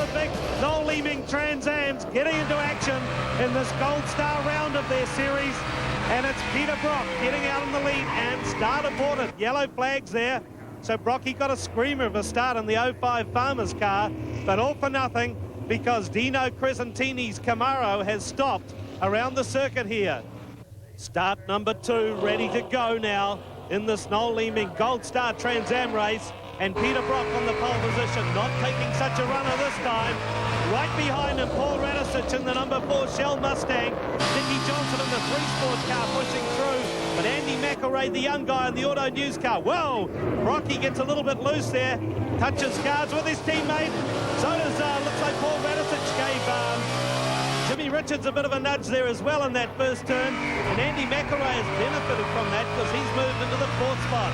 the big Noel-Leeming Transams getting into action in this Gold Star round of their series. And it's Peter Brock getting out in the lead and start aborted. Yellow flags there. So Brocky got a screamer of a start in the 05 Farmers car, but all for nothing because Dino Crescentini's Camaro has stopped around the circuit here. Start number 2 ready to go now in this Noel-Leeming Gold Star Trans Am race. And Peter Brock on the pole position, not taking such a runner this time. Right behind him, Paul Radisich in the number 4 Shell Mustang. Dickie Johnson in the 3-Sport car pushing through. But Andy McElray, the young guy in the Auto News car. Whoa! Brocky gets a little bit loose there. Touches cards with his teammate. So does, looks like Paul Radisich gave Jimmy Richards a bit of a nudge there as well in that first turn. And Andy McElray has benefited from that because he's moved into the 4th spot.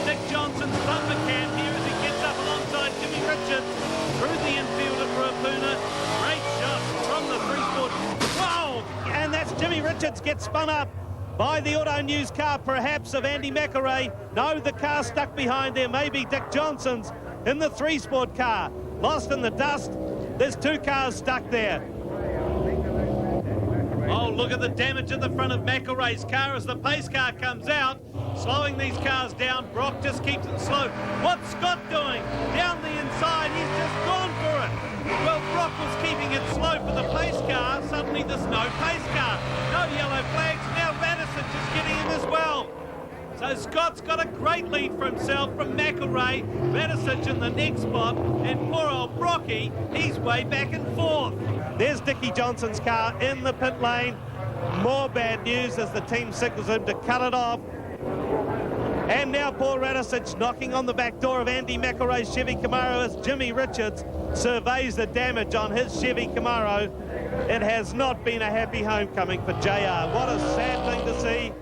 Dick Johnson's bumper cam here as he gets up alongside Jimmy Richards through the infielder for a Puna. Great shot from the 3-Sport. Wow! And that's Jimmy Richards gets spun up by the Auto News car, perhaps, of Andy McElray. No, the car stuck behind there. Maybe Dick Johnson's in the 3-Sport car. Lost in the dust. There's 2 cars stuck there. Oh, look at the damage at the front of McElray's car as the pace car comes out, slowing these cars down. Brock just keeps it slow. What's Scott doing? Down the inside, he's just gone for it. Well, Brock was keeping it slow for the pace car. Suddenly there's no pace car. No yellow flags. Now Radisich is getting him as well. So Scott's got a great lead for himself from McElray. Radisich in the next spot. And poor old Brocky, he's way back in 4th. There's Dickie Johnson's car in the pit lane. More bad news as the team signals him to cut it off. And now Paul Radisich knocking on the back door of Andy McElray's Chevy Camaro as Jimmy Richards surveys the damage on his Chevy Camaro. It has not been a happy homecoming for JR. What a sad thing to see.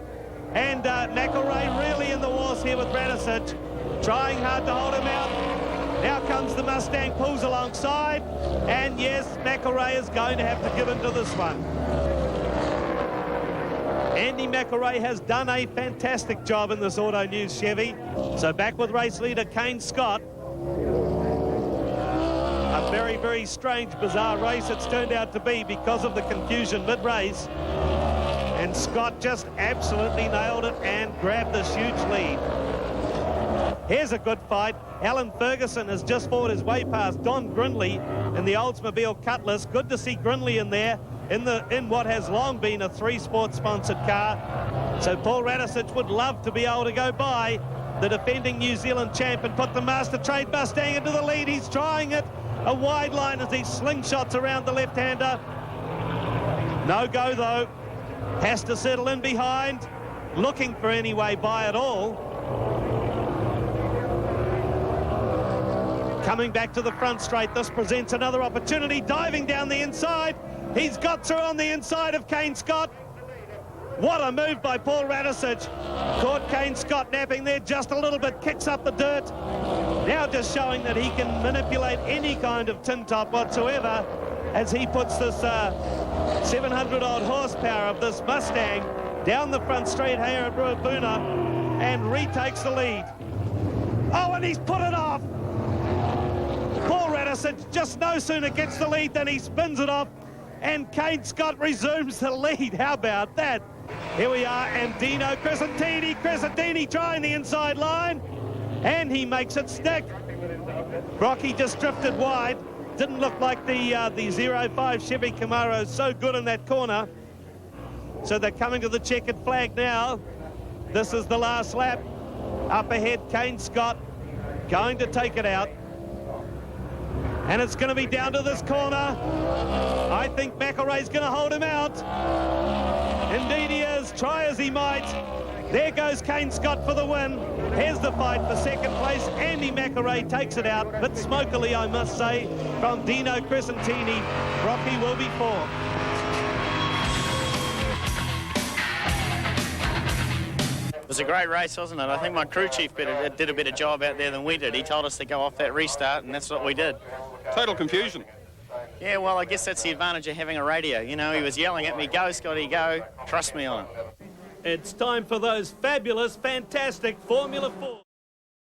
And McElray really in the wars here with Radisich, trying hard to hold him out. Now comes the Mustang, pulls alongside, and yes, McElray is going to have to give in to this one. Andy McElray has done a fantastic job in this Auto News Chevy. So back with race leader Kane Scott. A very, very strange, bizarre race it's turned out to be because of the confusion mid-race. And Scott just absolutely nailed it and grabbed this huge lead. Here's a good fight. Alan Ferguson has just fought his way past Don Grindley in the Oldsmobile Cutlass. Good to see Grindley in there in what has long been a 3-Sport sponsored car. So Paul Radisich would love to be able to go by the defending New Zealand champ and put the Master Trade Mustang into the lead. He's trying it. A wide line as he slingshots around the left-hander. No go though. Has to settle in behind. Looking for any way by at all. Coming back to the front straight, this presents another opportunity, diving down the inside. He's got through on the inside of Kane Scott. What a move by Paul Radisich. Caught Kane Scott napping there just a little bit, kicks up the dirt. Now just showing that he can manipulate any kind of tin top whatsoever as he puts this 700-odd horsepower of this Mustang down the front straight here at Ruapuna and retakes the lead. Oh, and he's put it off. Paul Radisich just no sooner gets the lead than he spins it off, and Kane Scott resumes the lead. How about that? Here we are, and Dino Crescentini trying the inside line, and he makes it stick. Brocky just drifted wide. Didn't look like the 05 Chevy Camaro so good in that corner. So they're coming to the checkered flag now. This is the last lap. Up ahead, Kane Scott going to take it out. And it's going to be down to this corner. I think McElray's going to hold him out. Indeed he is, try as he might. There goes Kane Scott for the win. Here's the fight for second place. Andy McElray takes it out, but smokily, I must say, from Dino Crescentini. Brocky will be 4th. It was a great race, wasn't it? I think my crew chief did a better job out there than we did. He told us to go off that restart, and that's what we did. Total confusion. Yeah, well, I guess that's the advantage of having a radio. You know, he was yelling at me, "Go, Scotty, go. Trust me on it." It's time for those fabulous, fantastic Formula 4.